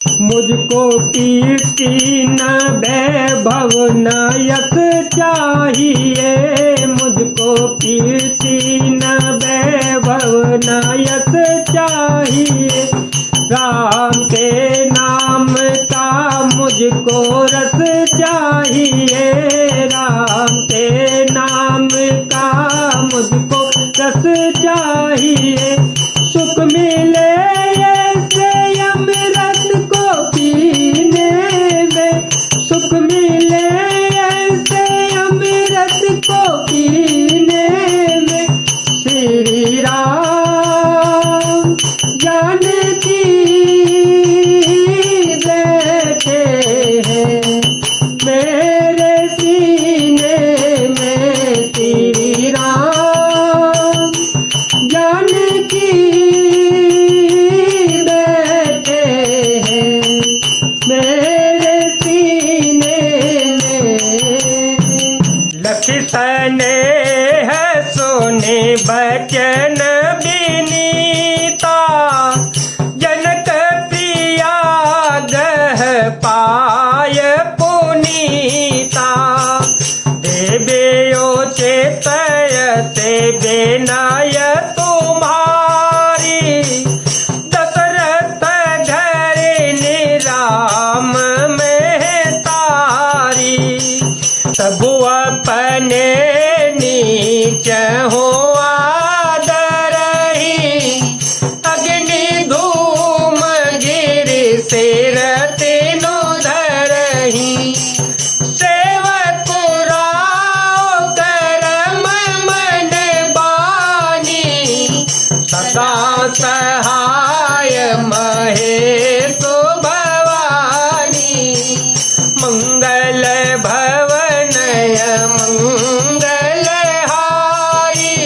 मुझको कीर्ति न वैभव न यश चाहिए, मुझको कीर्ति न वैभव न यश चाहिए। राम के नाम का मुझको रस चाहिए, राम के नाम का मुझको रस चाहिए। सुख मिले ऐसे अमृत को पीने में, सुख मिले ऐसे अमृत को पीने में। श्री राम जानकी बैठे हैं मेरे सीने में, श्री राम जानकी बैठे हैं मेरे सीने में। लखिसन है सोने बचन विनीता, जनक प्रिया गह पाय पुनीता। देवेयो चेतयते बेनय तुम्हारी, दशरथ घर राम में तारी। सबु अपने नीच हो आदरही, अग्नि धूम गिरि सिर तीनु धरही। सेवक राव करम मन बानी, सदा सहाय महेश भवानी। मंगल भवनय मंगल हारी,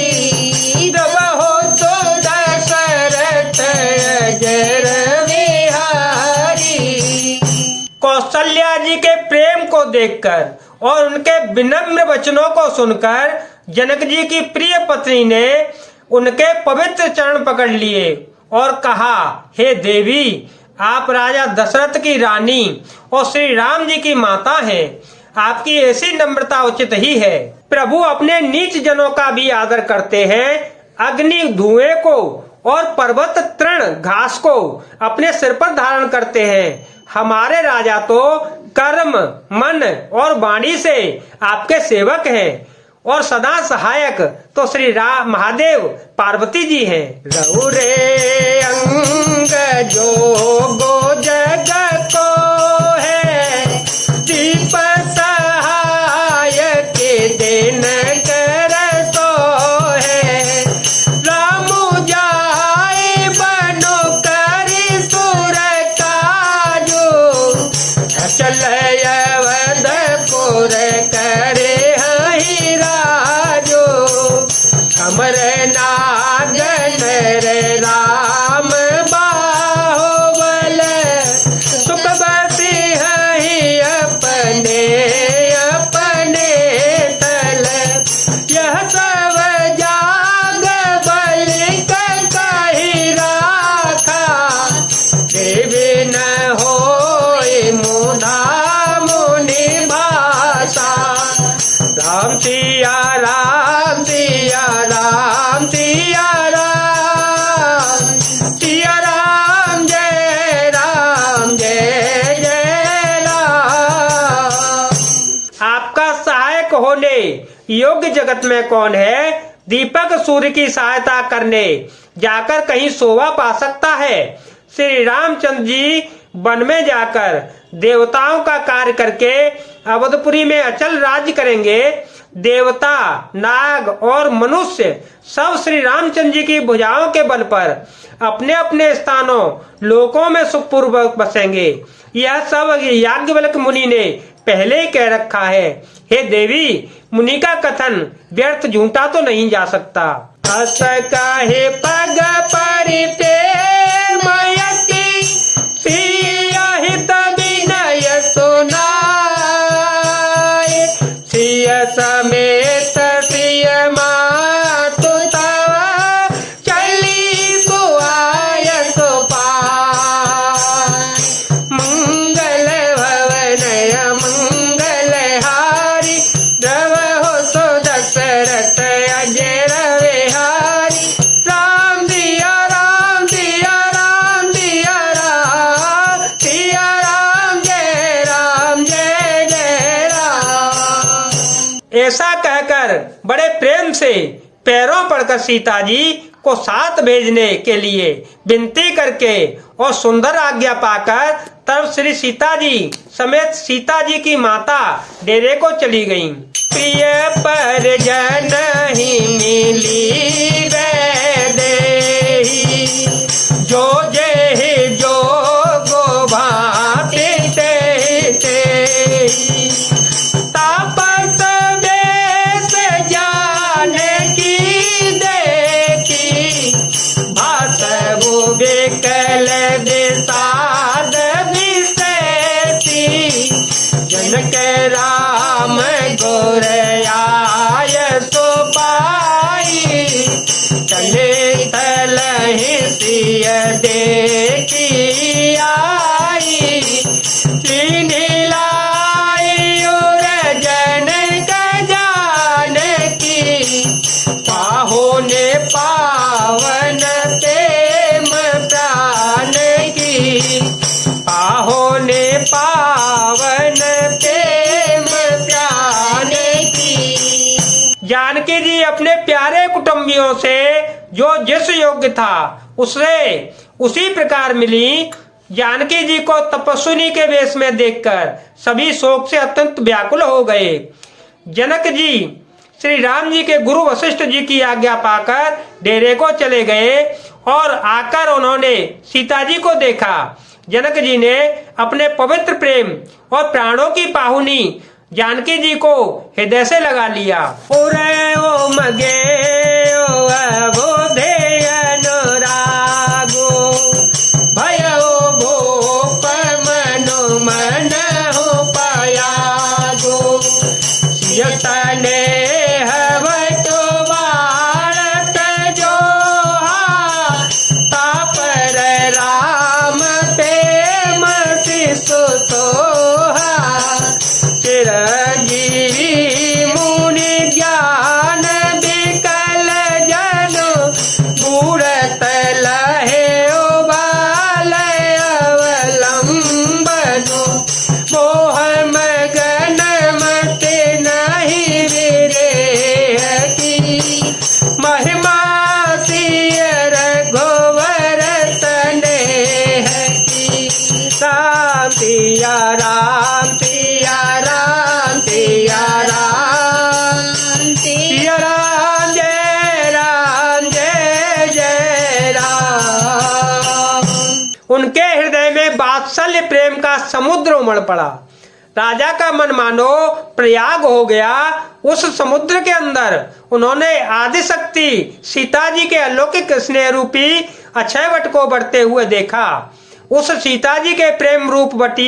रहो सो दशरथ अजर बिहारी। कौशल्या जी के प्रेम को देखकर और उनके विनम्र वचनों को सुनकर जनक जी की प्रिय पत्नी ने उनके पवित्र चरण पकड़ लिए और कहा, हे देवी, आप राजा दशरथ की रानी और श्री राम जी की माता हैं। आपकी ऐसी नम्रता उचित ही है। प्रभु अपने नीच जनों का भी आदर करते हैं। अग्नि धुएं को और पर्वत तृण घास को अपने सिर पर धारण करते हैं। हमारे राजा तो कर्म मन और वाणी से आपके सेवक हैं और सदा सहायक तो श्री राम महादेव पार्वती जी हैं। रउरे अंग जोगो जग को है, दीप सहाय के दिन कर सो है। राम जाए बनो करी सुर काजो, चल अवधपुर करे हहि राजो। अमर नागन रे राम बाहुबल, सुख बसी हहि अपने अपने तल। यह सब जाग बल कहि राखा, देवी न होय मुधा मुनि भाषा। राम सिया राम सिया राम सिया राम, सिया राम जय जय राम। आपका सहायक होने योग्य जगत में कौन है? दीपक सूर्य की सहायता करने जाकर कहीं शोभा पा सकता है। श्री रामचंद्र जी वन में जाकर देवताओं का कार्य करके अवधपुरी में अचल राज्य करेंगे। देवता नाग और मनुष्य सब श्री रामचंद्र जी की भुजाओं के बल पर अपने अपने स्थानों लोकों में सुखपूर्वक बसेंगे। यह सब याज्ञवल्क्य मुनि ने पहले ही कह रखा है। हे देवी, मुनि का कथन व्यर्थ झूठा तो नहीं जा सकता। हस काहे पग परिते समेत सिय मातु तव चली सुआय सुपाय। ऐसा कहकर बड़े प्रेम से पैरों पड़कर सीता जी को साथ भेजने के लिए विनती करके और सुंदर आज्ञा पाकर तब श्री सीता जी समेत सीता जी की माता डेरे को चली गईं। प्रिय परिजन ही मिली देहि, जो जेहि जोग भांति तेहि। तापस बेस जानकी देखी, भासहु बिकल विषाद विशेषी। जनक राम गुर आय सो पाई, चले तलहि सिय देखी आई। लीनी लाई उर जनक जानकी, पाहो ने पावन प्रेम प्राण की। पाहो ने पावन प्रेम प्राण की। जानकी जी अपने प्यारे कुटुंबियों से जो जिस योग्य था उससे उसी प्रकार मिली। जानकी जी को तपस्विनी के वेश में देखकर सभी शोक से अत्यंत व्याकुल हो गए। जनक जी श्री राम जी के गुरु वशिष्ठ जी की आज्ञा पाकर डेरे को चले गए और आकर उन्होंने सीता जी को देखा। जनक जी ने अपने पवित्र प्रेम और प्राणों की पाहुनी जानकी जी को हृदय से लगा लिया। उरे ओ मगे ओ अबोधे अनुरागो, भयो भूप मनु मन हो पयागो। सियतने हवतो भारत जोहा, तापर राम प्रेम शिशु तोहा। चिरंजीवी मुनि ज्ञान बिकल जनु, बूढ़त लहे उबाल अवलंबनु। मोह मगन मति नहीं विरेह की, महिमा सिय रघुवर स्नेह की। राम सिया राम सिया राम सिया राम, सिया राम जय जय राम। उनके हृदय में वात्सल्य प्रेम का समुद्र उमड़ पड़ा। राजा का मन मानो प्रयाग हो गया। उस समुद्र के अंदर उन्होंने आदिशक्ति सीता जी के अलौकिक स्नेह रूपी अक्षय वट को बढ़ते हुए देखा। उस सीता जी के प्रेम रूप वट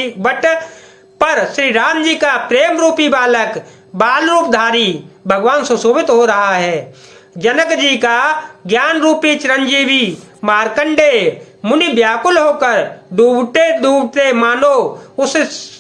पर श्री राम जी का प्रेम रूपी बालक बाल रूपधारी भगवान सुशोभित हो रहा है। जनक जी का ज्ञान रूपी चिरंजीवी मार्कंडे मुनि व्याकुल होकर डूबते डूबते मानो उस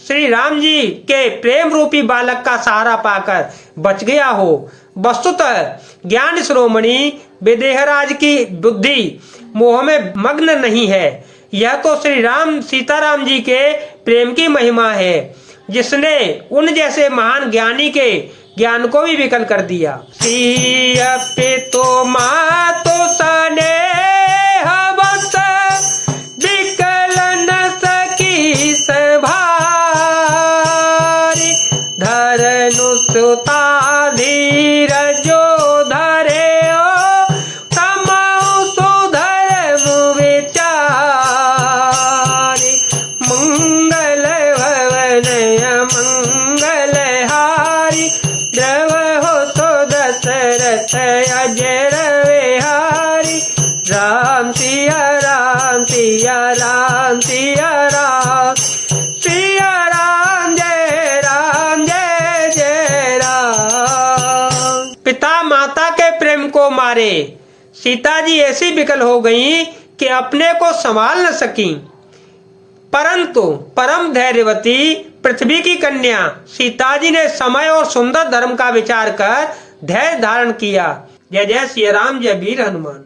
श्री राम जी के प्रेम रूपी बालक का सहारा पाकर बच गया हो। वस्तुतः ज्ञान शिरोमणि विदेहराज की बुद्धि मोह में मग्न नहीं है। यह तो श्री राम सीताराम जी के प्रेम की महिमा है, जिसने उन जैसे महान ज्ञानी के ज्ञान को भी विकल कर दिया। सिय पितो मातो स्नेह बस, विकल न सकी सभारी। धरनु सुता धीरजो धरे ओ, तमौ सुधर्म विचारी। मंगल भवन मंगल हारी, द्रव हो तो दशरथ अजर विहारी। राम सिया राम सिया राम सिया राम, सिया राम जय जय राम। पिता माता के प्रेम को मारे सीता जी ऐसी विकल हो गईं कि अपने को संभाल न सकी। परंतु परम धैर्यवती पृथ्वी की कन्या सीता जी ने समय और सुंदर धर्म का विचार कर धैर्य धारण किया। जय जय श्री राम, जय वीर हनुमान।